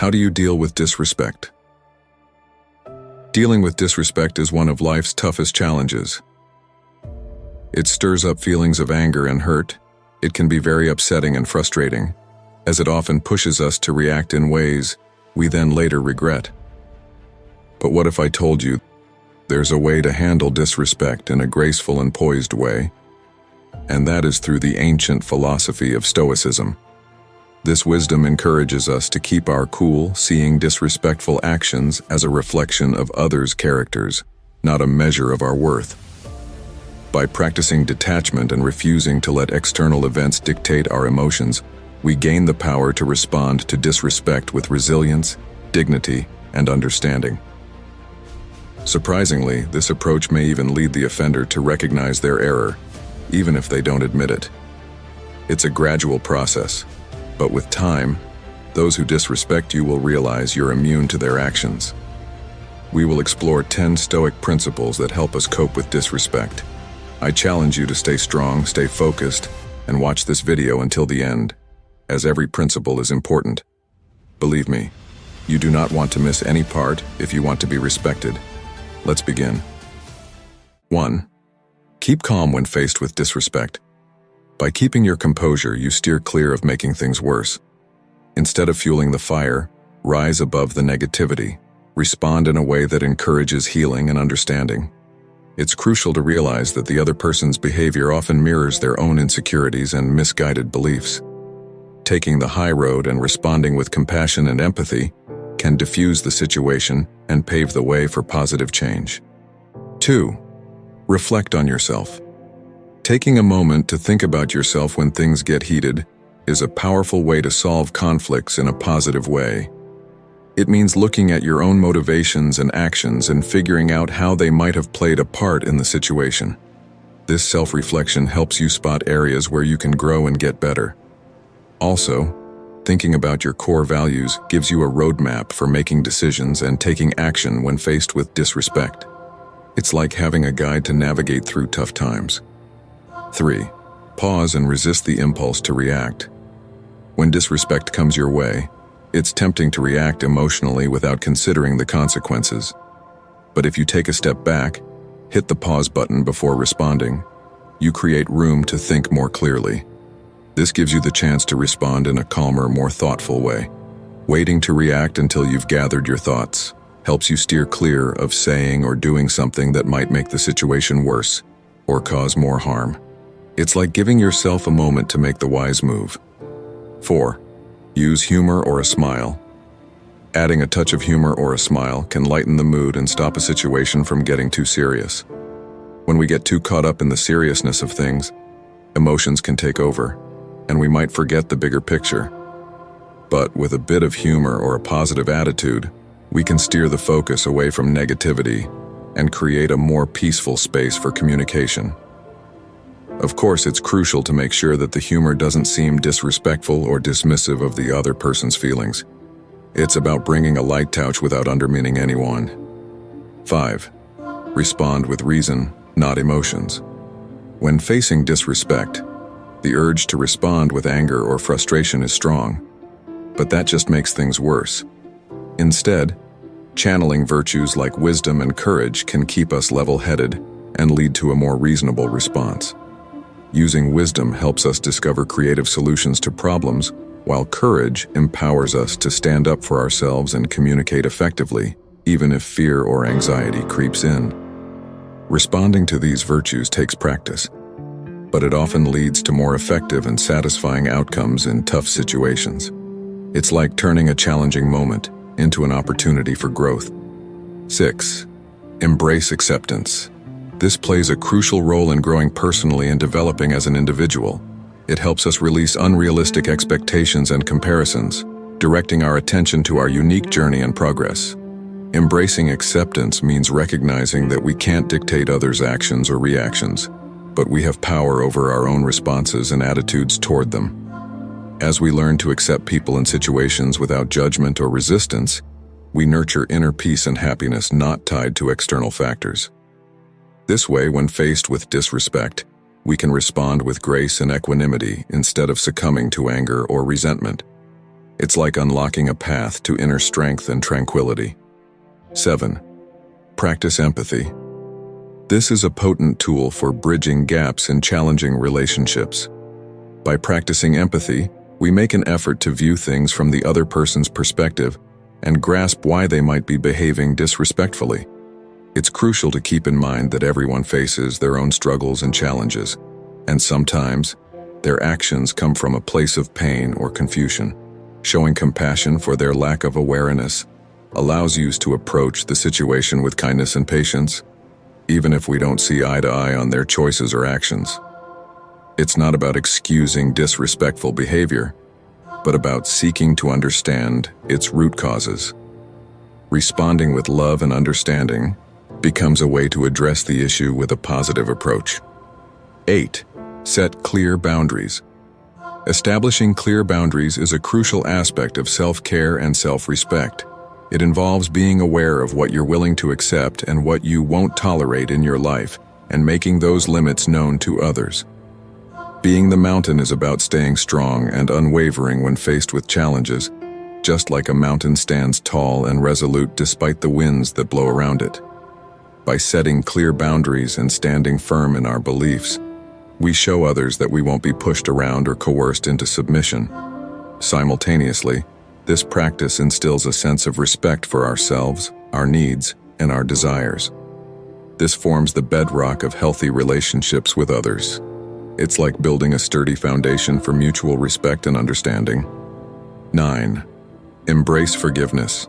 How do you deal with disrespect? Dealing with disrespect is one of life's toughest challenges. It stirs up feelings of anger and hurt. It can be very upsetting and frustrating, as it often pushes us to react in ways we then later regret. But what if I told you there's a way to handle disrespect in a graceful and poised way? And that is through the ancient philosophy of Stoicism. This wisdom encourages us to keep our cool, seeing disrespectful actions as a reflection of others' characters, not a measure of our worth. By practicing detachment and refusing to let external events dictate our emotions, we gain the power to respond to disrespect with resilience, dignity, and understanding. Surprisingly, this approach may even lead the offender to recognize their error, even if they don't admit it. It's a gradual process, but with time, those who disrespect you will realize you're immune to their actions. We will explore 10 Stoic principles that help us cope with disrespect. I challenge you to stay strong, stay focused, and watch this video until the end, as every principle is important. Believe me, you do not want to miss any part if you want to be respected. Let's begin. 1. Keep calm when faced with disrespect. By keeping your composure, you steer clear of making things worse. Instead of fueling the fire, rise above the negativity. Respond in a way that encourages healing and understanding. It's crucial to realize that the other person's behavior often mirrors their own insecurities and misguided beliefs. Taking the high road and responding with compassion and empathy can diffuse the situation and pave the way for positive change. 2. Reflect on yourself. Taking a moment to think about yourself when things get heated is a powerful way to solve conflicts in a positive way. It means looking at your own motivations and actions and figuring out how they might have played a part in the situation. This self-reflection helps you spot areas where you can grow and get better. Also, thinking about your core values gives you a roadmap for making decisions and taking action when faced with disrespect. It's like having a guide to navigate through tough times. 3. Pause and resist the impulse to react. When disrespect comes your way, it's tempting to react emotionally without considering the consequences. But if you take a step back, hit the pause button before responding, you create room to think more clearly. This gives you the chance to respond in a calmer, more thoughtful way. Waiting to react until you've gathered your thoughts helps you steer clear of saying or doing something that might make the situation worse or cause more harm. It's like giving yourself a moment to make the wise move. 4. Use humor or a smile. Adding a touch of humor or a smile can lighten the mood and stop a situation from getting too serious. When we get too caught up in the seriousness of things, emotions can take over, and we might forget the bigger picture. But with a bit of humor or a positive attitude, we can steer the focus away from negativity and create a more peaceful space for communication. Of course, it's crucial to make sure that the humor doesn't seem disrespectful or dismissive of the other person's feelings. It's about bringing a light touch without undermining anyone. 5. Respond with reason, not emotions. When facing disrespect, the urge to respond with anger or frustration is strong, but that just makes things worse. Instead, channeling virtues like wisdom and courage can keep us level-headed and lead to a more reasonable response. Using wisdom helps us discover creative solutions to problems, while courage empowers us to stand up for ourselves and communicate effectively, even if fear or anxiety creeps in. Responding to these virtues takes practice, but it often leads to more effective and satisfying outcomes in tough situations. It's like turning a challenging moment into an opportunity for growth. 6. Embrace acceptance. This plays a crucial role in growing personally and developing as an individual. It helps us release unrealistic expectations and comparisons, directing our attention to our unique journey and progress. Embracing acceptance means recognizing that we can't dictate others' actions or reactions, but we have power over our own responses and attitudes toward them. As we learn to accept people and situations without judgment or resistance, we nurture inner peace and happiness not tied to external factors. This way, when faced with disrespect, we can respond with grace and equanimity instead of succumbing to anger or resentment. It's like unlocking a path to inner strength and tranquility. 7. Practice empathy. This is a potent tool for bridging gaps in challenging relationships. By practicing empathy, we make an effort to view things from the other person's perspective and grasp why they might be behaving disrespectfully. It's crucial to keep in mind that everyone faces their own struggles and challenges, and sometimes their actions come from a place of pain or confusion. Showing compassion for their lack of awareness allows you to approach the situation with kindness and patience, even if we don't see eye to eye on their choices or actions. It's not about excusing disrespectful behavior, but about seeking to understand its root causes. Responding with love and understanding becomes a way to address the issue with a positive approach. 8. Set clear boundaries. Establishing clear boundaries is a crucial aspect of self-care and self-respect. It involves being aware of what you're willing to accept and what you won't tolerate in your life, and making those limits known to others. Being the mountain is about staying strong and unwavering when faced with challenges, just like a mountain stands tall and resolute despite the winds that blow around it. By setting clear boundaries and standing firm in our beliefs, we show others that we won't be pushed around or coerced into submission. Simultaneously, this practice instills a sense of respect for ourselves, our needs, and our desires. This forms the bedrock of healthy relationships with others. It's like building a sturdy foundation for mutual respect and understanding. 9. Embrace forgiveness.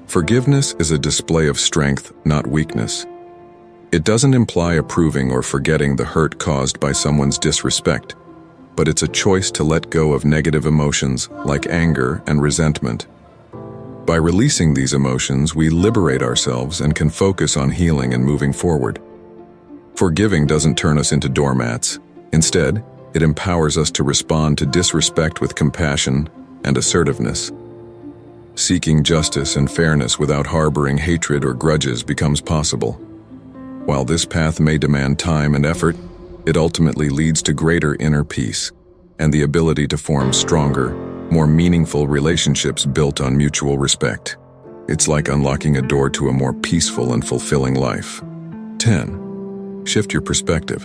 Forgiveness is a display of strength, not weakness. It doesn't imply approving or forgetting the hurt caused by someone's disrespect, but it's a choice to let go of negative emotions like anger and resentment. By releasing these emotions, we liberate ourselves and can focus on healing and moving forward. Forgiving doesn't turn us into doormats. Instead, it empowers us to respond to disrespect with compassion and assertiveness. Seeking justice and fairness without harboring hatred or grudges becomes possible. While this path may demand time and effort, it ultimately leads to greater inner peace and the ability to form stronger, more meaningful relationships built on mutual respect. It's like unlocking a door to a more peaceful and fulfilling life. 10. Shift your perspective.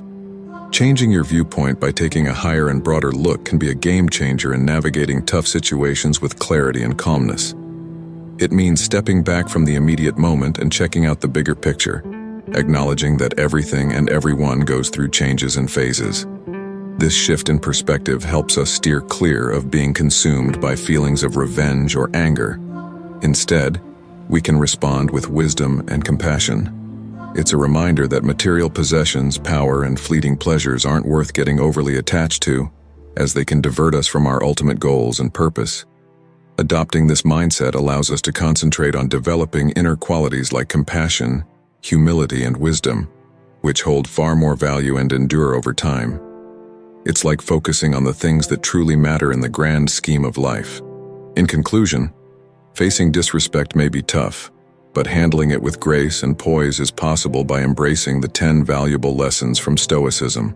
Changing your viewpoint by taking a higher and broader look can be a game changer in navigating tough situations with clarity and calmness. It means stepping back from the immediate moment and checking out the bigger picture, acknowledging that everything and everyone goes through changes and phases. This shift in perspective helps us steer clear of being consumed by feelings of revenge or anger. Instead, we can respond with wisdom and compassion. It's a reminder that material possessions, power, and fleeting pleasures aren't worth getting overly attached to, as they can divert us from our ultimate goals and purpose. Adopting this mindset allows us to concentrate on developing inner qualities like compassion, humility, and wisdom, which hold far more value and endure over time. It's like focusing on the things that truly matter in the grand scheme of life. In conclusion, facing disrespect may be tough, but handling it with grace and poise is possible by embracing the 10 valuable lessons from Stoicism.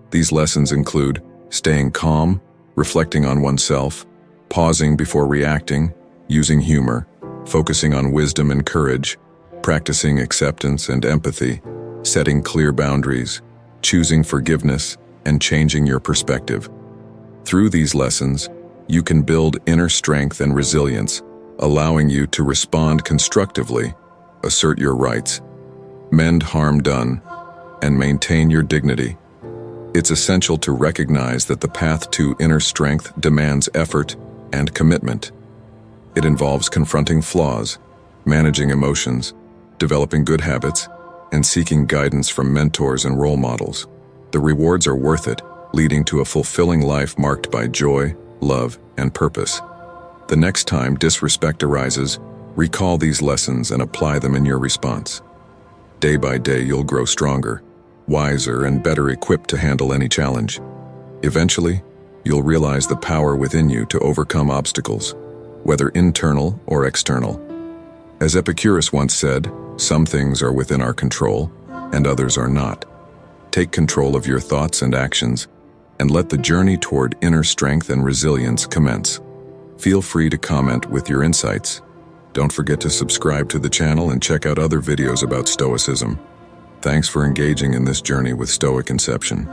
These lessons include staying calm, reflecting on oneself, pausing before reacting, using humor, focusing on wisdom and courage, practicing acceptance and empathy, setting clear boundaries, choosing forgiveness, and changing your perspective. Through these lessons, you can build inner strength and resilience, allowing you to respond constructively, assert your rights, mend harm done, and maintain your dignity. It's essential to recognize that the path to inner strength demands effort and commitment. It involves confronting flaws, managing emotions, developing good habits, and seeking guidance from mentors and role models. The rewards are worth it, leading to a fulfilling life marked by joy, love, and purpose. The next time disrespect arises, recall these lessons and apply them in your response. Day by day, you'll grow stronger, wiser, and better equipped to handle any challenge. Eventually, you'll realize the power within you to overcome obstacles, whether internal or external. As Epicurus once said, some things are within our control, and others are not. Take control of your thoughts and actions, and let the journey toward inner strength and resilience commence. Feel free to comment with your insights. Don't forget to subscribe to the channel and check out other videos about Stoicism. Thanks for engaging in this journey with Stoic Inception.